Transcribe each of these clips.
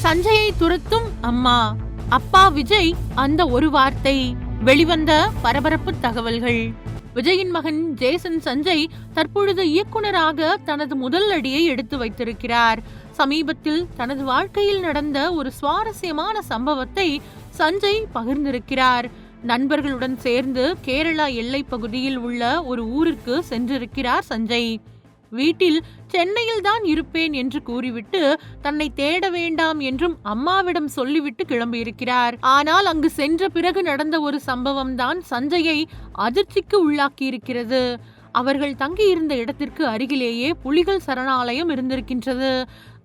சஞ்சயை துரத்தும் அம்மா, அப்பா விஜய் அந்த ஒரு வார்த்தை. வெளிவந்த பரபரப்பு தகவல்கள். விஜயின் மகன் ஜேசன் சஞ்சய் தற்பொழுது இயக்குனராக தனது முதல் அடியை எடுத்து வைத்திருக்கிறார். சமீபத்தில் தனது வாழ்க்கையில் நடந்த ஒரு சுவாரஸ்யமான சம்பவத்தை சஞ்சய் பகிர்ந்திருக்கிறார். நண்பர்களுடன் சேர்ந்து கேரளா எல்லை பகுதியில் உள்ள ஒரு ஊருக்கு சென்றிருக்கிறார் சஞ்சய். வீட்டில் சென்னையில் தான் இருப்பேன் என்று கூறிவிட்டு தன்னை தேட வேண்டாம் என்றும் அம்மாவிடம் சொல்லிவிட்டு கிளம்பியிருக்கிறார். ஆனால் அங்கு சென்ற பிறகு நடந்த ஒரு சம்பவம் தான் சஞ்சயை அதிர்ச்சிக்கு உள்ளாக்கியிருக்கிறது. அவர்கள் தங்கியிருந்த இடத்திற்கு அருகிலேயே புலிகள் சரணாலயம் இருந்திருக்கின்றது.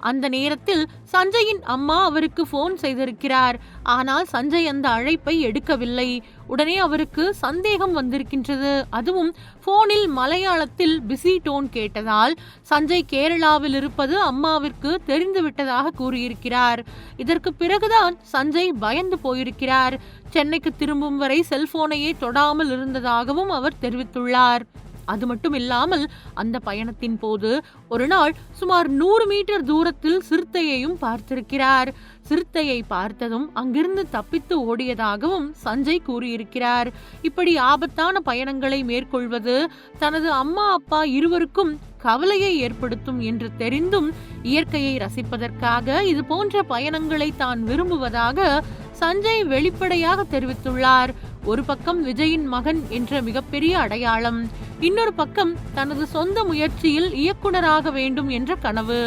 அந்த நேரத்தில் சஞ்சயின் அம்மா அவருக்கு போன் செய்திருக்கிறார். ஆனால் சஞ்சய் அந்த அழைப்பை எடுக்கவில்லை. உடனே அவருக்கு சந்தேகம் வந்திருக்கின்றது. அதுவும் போனில் மலையாளத்தில் பிஸி டோன் கேட்டதால் சஞ்சய் கேரளாவில் இருப்பது அம்மாவிற்கு தெரிந்துவிட்டதாக கூறியிருக்கிறார். இதற்கு பிறகுதான் சஞ்சய் பயந்து போயிருக்கிறார். சென்னைக்கு திரும்பும் வரை செல்போனையே தொடாமல் இருந்ததாகவும் அவர் தெரிவித்துள்ளார். அது மட்டும் இல்லாமல் அந்த பயணத்தின் போது ஒரு நாள் சுமார் 100 மீட்டர் தூரத்தில் சிறுத்தையையும் பார்த்திருக்கிறார். சிறுத்தையை பார்த்ததும் அங்கிருந்து தப்பித்து ஓடியதாகவும் சஞ்சய் கூறியிருக்கிறார். இப்படி ஆபத்தான பயணங்களை மேற்கொள்வது தனது அம்மா அப்பா இருவருக்கும் கவலையை ஏற்படுத்தும் என்று தெரிந்தும் இயற்கையை ரசிப்பதற்காக இது போன்ற பயணங்களை தான் விரும்புவதாக சஞ்சய் வெளிப்படையாக தெரிவித்துள்ளார். ஒரு பக்கம் விஜயின் மகன் என்ற மிகப்பெரிய அடையாளம், இன்னொரு பக்கம் தனது சொந்த முயற்சியில் இயக்குனராக வேண்டும் என்ற கனவு.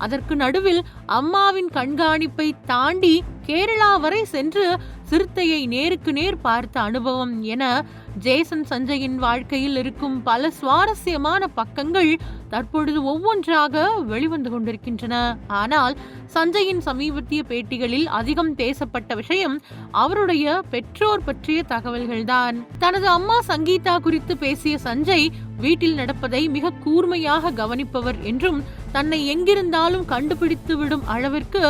அதற்கு நடுவில் அம்மாவின் கண்காணிப்பை தாண்டி கேரளா வரை சென்று சிறுத்தையை நேருக்கு நேர் பார்த்த அனுபவம் என ஜேசன் சஞ்சயின் வாழ்க்கையில் இருக்கும் பல சுவாரஸ்யமான பக்கங்கள் தற்பொழுது ஒவ்வொன்றாக வெளிவந்து கொண்டிருக்கின்றன. ஆனால் சஞ்சயின் சமீபத்திய பேட்டிகளில் அதிகம் பேசப்பட்ட விஷயம் அவருடைய பெற்றோர் பற்றிய தகவல்கள்தான். தனது அம்மா சங்கீதா குறித்து பேசிய சஞ்சய் வீட்டில் நடப்பதை மிக கூர்மையாக கவனிப்பவர் என்றும் தன்னை எங்கிருந்தாலும் கண்டுபிடித்து விடும் அளவிற்கு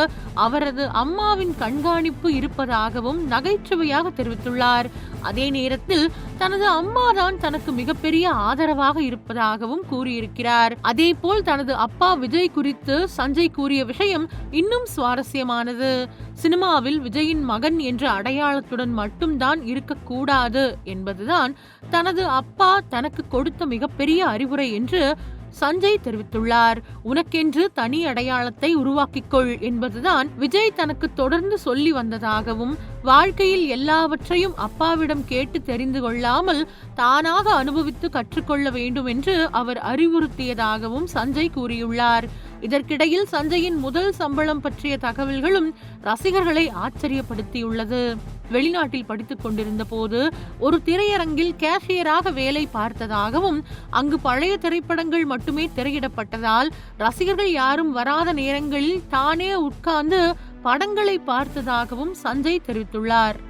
அவரது அம்மாவின் கண்காணிப்பு இருப்பதாகவும் நகைச்சுவையாக தெரிவித்துள்ளார். அதே நேரத்தில் தனது அம்மாதான் தனக்கு மிகப்பெரிய ஆதரவாக இருப்பதாகவும் கூறியிருக்கிறார். அதே போல் தனது அப்பா விஜய் குறித்து சஞ்சய் கூறிய விஷயம் இன்னும் சுவாரஸ்யமானது. சினிமாவில் விஜயின் மகன் என்ற அடையாளத்துடன் மட்டும்தான் இருக்கக்கூடாது என்பதுதான் தனது அப்பா தனக்கு கொடுத்த மிகப்பெரிய அறிவுரை என்று சஞ்சய் தெரிவித்துள்ளார். உனக்கென்று தனி அடையாளத்தை உருவாக்கிக்கொள் என்பதுதான் விஜய் தனக்கு தொடர்ந்து சொல்லி வந்ததாகவும் வாழ்க்கையில் எல்லாவற்றையும் அப்பாவிடம் கேட்டு தெரிந்து கொள்ளாமல் தானாக அனுபவித்து கற்றுக்கொள்ள வேண்டும் என்று அவர் அறிவுறுத்தியதாகவும் சஞ்சய் கூறியுள்ளார். இதற்கிடையில் சஞ்சயின் முதல் சம்பளம் பற்றிய தகவல்களும் ரசிகர்களை ஆச்சரியப்படுத்தியுள்ளது. வெளிநாட்டில் படித்துக் கொண்டிருந்த போது ஒரு திரையரங்கில் கேஷியராக வேலை பார்த்ததாகவும் அங்கு பழைய திரைப்படங்கள் மட்டுமே திரையிடப்பட்டதால் ரசிகர்கள் யாரும் வராத நேரங்களில் தானே உட்கார்ந்து படங்களை பார்த்ததாகவும் சஞ்சய் தெரிவித்துள்ளார்.